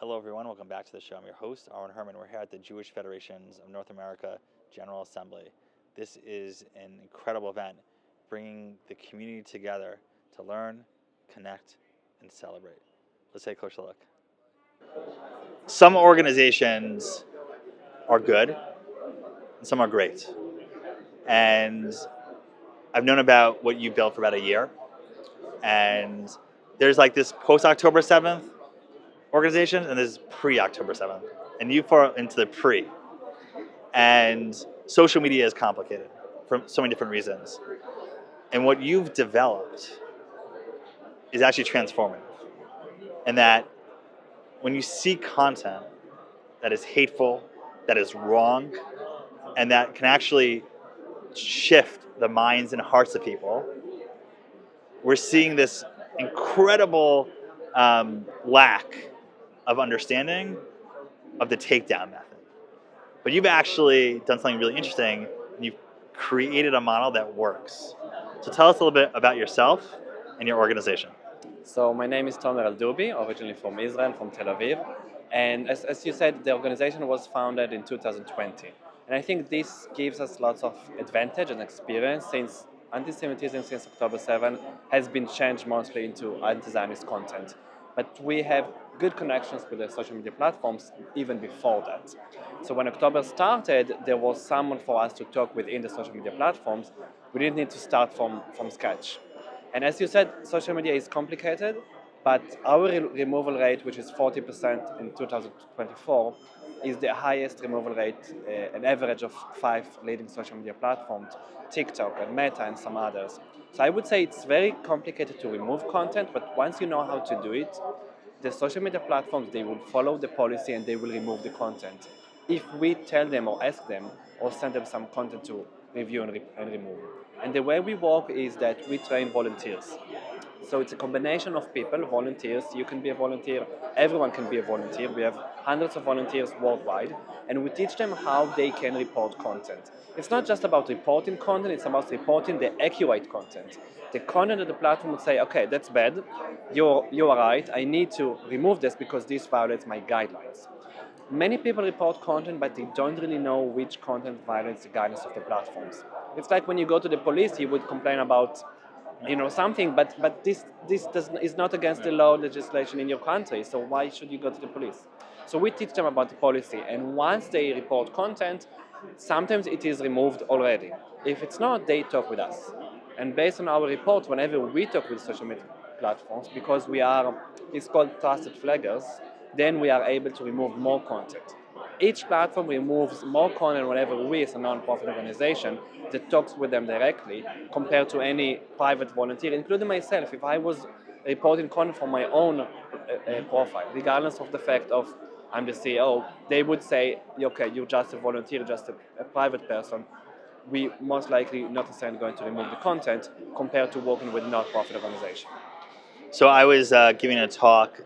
Hello everyone, welcome back to the show. I'm your host, Aaron Herman. We're here at the Jewish Federations of North America General Assembly. This is an incredible event, bringing the community together to learn, connect, and celebrate. Let's take a closer look. Some organizations are good, and some are great. And I've known about what you built for about a year. And there's like this post-October 7th organization, and there's pre-October 7th. And you fall into the pre. And social media is complicated for so many different reasons. And what you've developed is actually transformative. And that when you see content that is hateful, that is wrong, and that can actually shift the minds and hearts of people, we're seeing this incredible lack of understanding of the takedown method. But you've actually done something really interesting, and you've created a model that works. So tell us a little bit about yourself and your organization. So my name is Tomer Aldubi, originally from Israel, from Tel Aviv. And as you said, the organization was founded in 2020. And I think this gives us lots of advantage and experience since anti-Semitism since October 7 has been changed mostly into anti-Zionist content. But we have good connections with the social media platforms even before that. So when October started, there was someone for us to talk within the social media platforms. We didn't need to start from scratch. And as you said, social media is complicated, but our removal rate, which is 40% in 2024, is the highest removal rate, an average of 5 leading social media platforms, TikTok and Meta and some others. So I would say it's very complicated to remove content, but once you know how to do it, the social media platforms, they will follow the policy and they will remove the content. If we tell them or ask them or send them some content to review and remove. And the way we work is that we train volunteers. So it's a combination of people, volunteers. You can be a volunteer. Everyone can be a volunteer. We have hundreds of volunteers worldwide, and we teach them how they can report content. It's not just about reporting content, it's about reporting the accurate content. The content that the platform would say, okay, that's bad, you're right, I need to remove this because this violates my guidelines. Many people report content, but they don't really know which content violates the guidelines of the platforms. It's like when you go to the police, you would complain about something, but is not against the law legislation in your country, so why should you go to the police? So we teach them about the policy, and once they report content, sometimes it is removed already. If it's not, they talk with us. And based on our reports, whenever we talk with social media platforms, because it's called trusted flaggers, then we are able to remove more content. Each platform removes more content whenever we, as a non-profit organization, that talks with them directly, compared to any private volunteer, including myself. If I was reporting content from my own profile, regardless of the fact of I'm the CEO, they would say, okay, you're just a volunteer, just a private person. We most likely not necessarily going to remove the content compared to working with non-profit organization. So I was giving a talk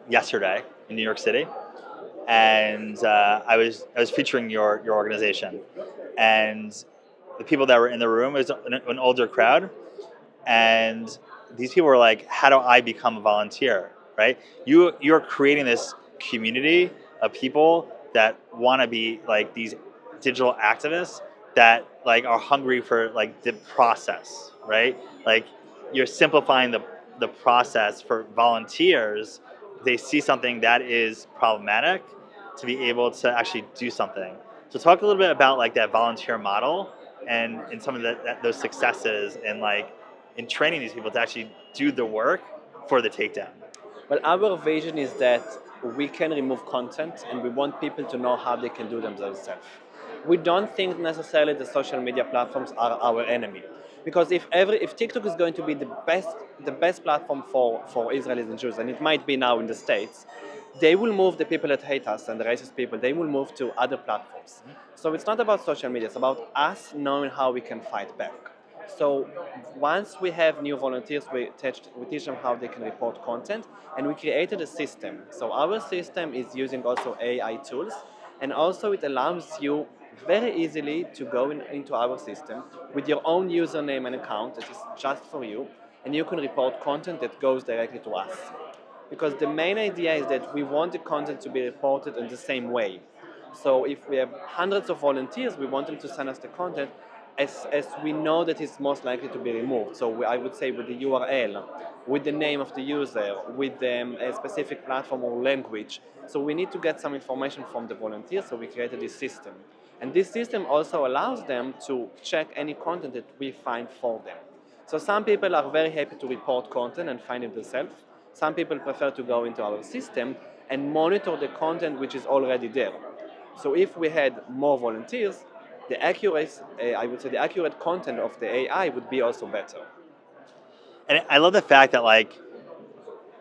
yesterday in New York City, and I was featuring your organization, and the people that were in the room, it was an older crowd, and these people were like, how do I become a volunteer, right? You're creating this community of people that want to be like these digital activists that like are hungry for like the process, right? Like you're simplifying the process for volunteers. They see something that is problematic to be able to actually do something. So talk a little bit about like that volunteer model and some of those successes and like in training these people to actually do the work for the takedown. Well, our vision is that we can remove content and we want people to know how they can do them themselves. We don't think necessarily the social media platforms are our enemy. Because if TikTok is going to be the best platform for Israelis and Jews, and it might be now in the States, they will move the people that hate us and the racist people, they will move to other platforms. So it's not about social media, it's about us knowing how we can fight back. So once we have new volunteers, we teach them how they can report content, and we created a system. So our system is using also AI tools, and also it allows you very easily to go into our system with your own username and account that is just for you, and you can report content that goes directly to us. because the main idea is that we want the content to be reported in the same way. So if we have hundreds of volunteers, we want them to send us the content as we know that it's most likely to be removed. So I would say with the URL, with the name of the user, with a specific platform or language. So we need to get some information from the volunteers, so we created this system. And this system also allows them to check any content that we find for them. So some people are very happy to report content and find it themselves. Some people prefer to go into our system and monitor the content which is already there. So if we had more volunteers, the accurate, I would say the accurate content of the AI would be also better. And I love the fact that like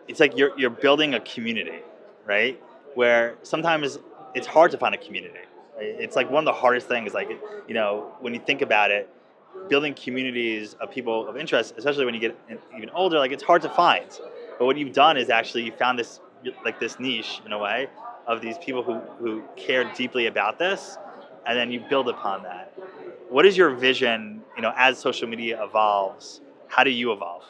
it's like you're building a community, right? Where sometimes it's hard to find a community. Right? It's like one of the hardest things. Like when you think about it, building communities of people of interest, especially when you get even older, like it's hard to find. But what you've done is actually you found this niche in a way of these people who care deeply about this, and then you build upon that. What is your vision? As social media evolves, how do you evolve?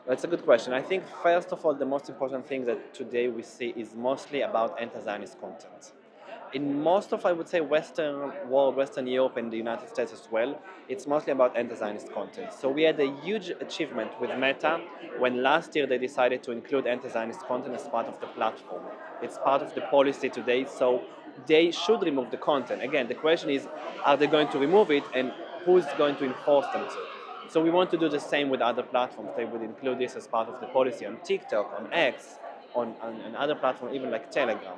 That's a good question. I think, first of all, the most important thing that today we see is mostly about anti-Zionist content. In most of, I would say, Western world, Western Europe, and the United States as well, it's mostly about anti-Zionist content. So we had a huge achievement with Meta when last year they decided to include anti-Zionist content as part of the platform. It's part of the policy today, so they should remove the content. Again, the question is, are they going to remove it, and who's going to enforce them to? So we want to do the same with other platforms. They would include this as part of the policy on TikTok, on X, on other platforms, even like Telegram.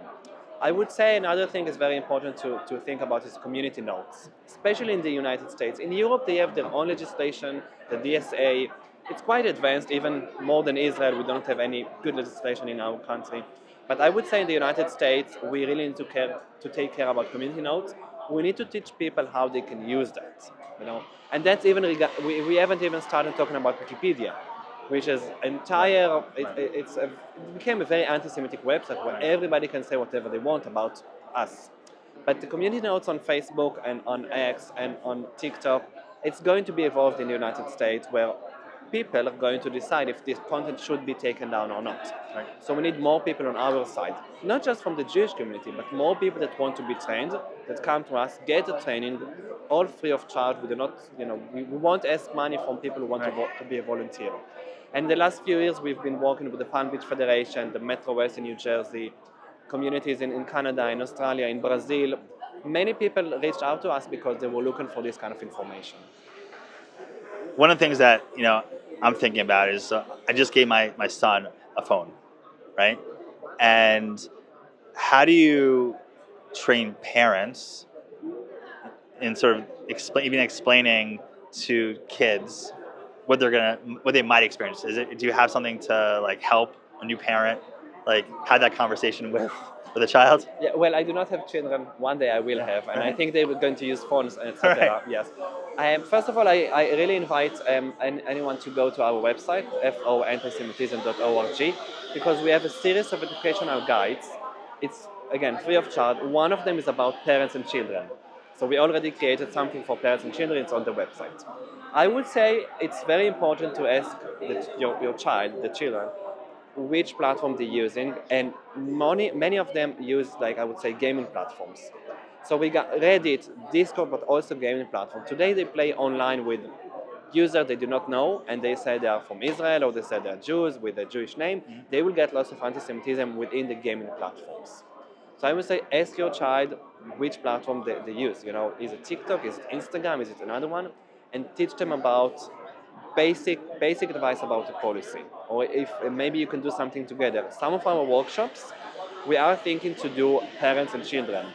I would say another thing is very important to think about is community notes, especially in the United States. In Europe, they have their own legislation, the DSA. It's quite advanced, even more than Israel. We don't have any good legislation in our country. But I would say in the United States, we really need to take care about community notes. We need to teach people how they can use that, And that's even we haven't even started talking about Wikipedia, which is entire. It became a very anti-Semitic website where everybody can say whatever they want about us. But the community notes on Facebook and on X and on TikTok, it's going to be evolved in the United States where people are going to decide if this content should be taken down or not. Right. So we need more people on our side, not just from the Jewish community, but more people that want to be trained, that come to us, get the training, all free of charge. We do not, we won't ask money from people who want to be a volunteer. And the last few years, we've been working with the Palm Beach Federation, the Metro West in New Jersey, communities in Canada, in Australia, in Brazil. Many people reached out to us because they were looking for this kind of information. One of the things that I'm thinking about is I just gave my son a phone, right? And how do you train parents in sort of explaining to kids what they might experience? Do you have something to like help a new parent like have that conversation with a child? Yeah, well, I do not have children. One day I will have, and I think they were going to use phones, etc. Right. Yes. First of all, I really invite anyone to go to our website, FOA antisemitism.org, because we have a series of educational guides. It's, again, free of charge. One of them is about parents and children. So we already created something for parents and children. It's on the website. I would say it's very important to ask your child, the children, which platform they're using, and many of them use, like I would say, gaming platforms. So we got Reddit, Discord, but also gaming platform. Today they play online with users they do not know, and they say they are from Israel or they say they are Jews with a Jewish name. Mm-hmm. They will get lots of anti-Semitism within the gaming platforms. So I would say ask your child which platform they use. Is it TikTok? Is it Instagram? Is it another one? And teach them about basic advice about the policy, or if maybe you can do something together. Some of our workshops, we are thinking to do parents and children,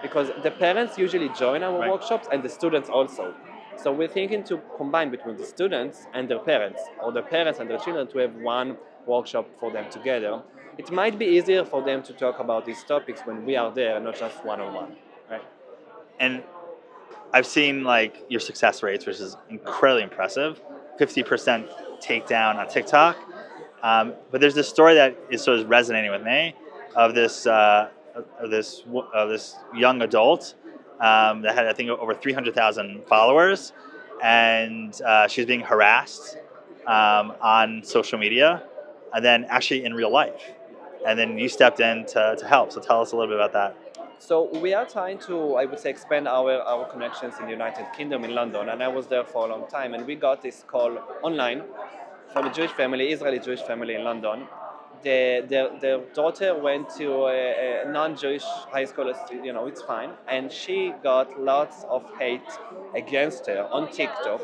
because the parents usually join our workshops and the students also. So we're thinking to combine between the students and their parents, or the parents and their children, to have one workshop for them together. It might be easier for them to talk about these topics when we are there, not just one-on-one. Right. And I've seen like your success rates, which is incredibly impressive. 50% takedown on TikTok. But there's this story that is sort of resonating with me of this young adult that had, I think, over 300,000 followers, and she's being harassed on social media, and then actually in real life. And then you stepped in to help. So tell us a little bit about that. So we are trying to, I would say, expand our connections in the United Kingdom, in London, and I was there for a long time. And we got this call online from a Jewish family, Israeli Jewish family in London. Their daughter went to a non-Jewish high school, it's fine, and she got lots of hate against her on TikTok,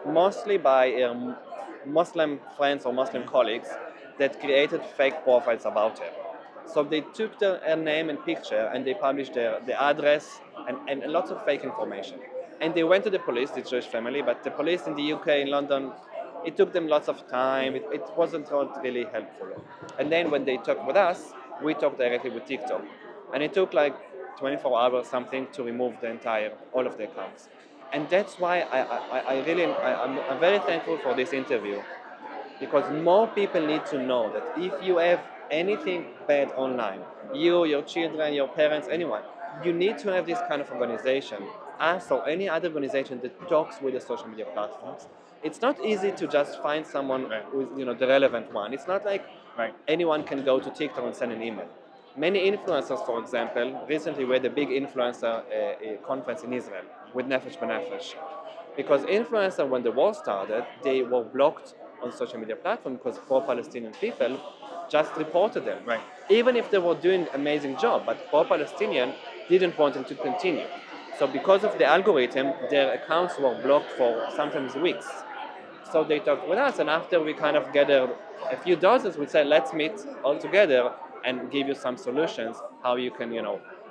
mostly by her Muslim friends or Muslim colleagues that created fake profiles about her. So they took her name and picture and they published the address and lots of fake information. And they went to the police, the Jewish family, but the police in the UK, in London, it took them lots of time. It wasn't not really helpful. And then when they talked with us, we talked directly with TikTok. And it took like 24 hours something to remove all of the accounts. And that's why I'm very thankful for this interview, because more people need to know that if you have anything bad online, you, your children, your parents, anyone, you need to have this kind of organization, us or any other organization that talks with the social media platforms. It's not easy to just find someone who's the relevant one. It's not like anyone can go to TikTok and send an email. Many influencers, for example, recently we had a big influencer conference in Israel with Nefesh B'Nefesh. Because influencers, when the war started, they were blocked on social media platforms because pro-Palestinian people just reported them. Right. Even if they were doing an amazing job, but pro-Palestinian didn't want them to continue. So because of the algorithm, their accounts were blocked for sometimes weeks. So they talked with us, and after we kind of gathered a few dozens, we said, let's meet all together and give you some solutions how you can.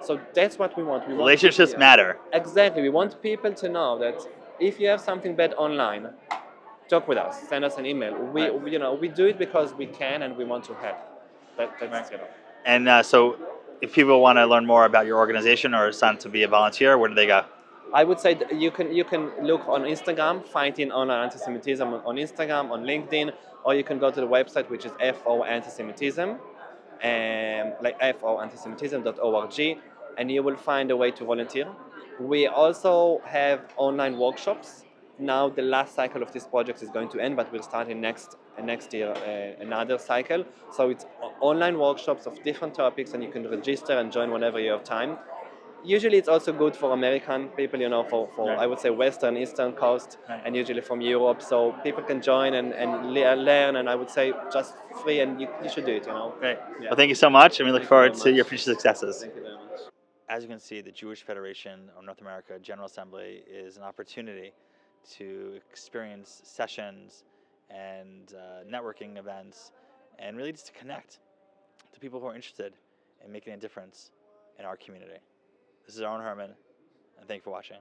So that's what we want. Relationships matter. Exactly. We want people to know that if you have something bad online, talk with us. Send us an email. We do it because we can and we want to help. And so, if people want to learn more about your organization or sign to be a volunteer, where do they go? I would say that you can look on Instagram, find in online anti-Semitism on Instagram, on LinkedIn, or you can go to the website, which is FOA Antisemitism, like foantisemitism.org, and you will find a way to volunteer. We also have online workshops. Now the last cycle of this project is going to end, but we'll start in next year another cycle. So it's online workshops of different topics, and you can register and join whenever you have time. Usually it's also good for American people, for I would say Western, Eastern Coast, and usually from Europe. So people can join and learn, and I would say just free, and you should do it, Great. Yeah. Well, thank you so much, and we look Thank you forward very to your much. future successes. Thank you very much. As you can see, the Jewish Federation of North America General Assembly is an opportunity to experience sessions and networking events, and really just to connect to people who are interested in making a difference in our community. This is Aaron Herman, and thank you for watching.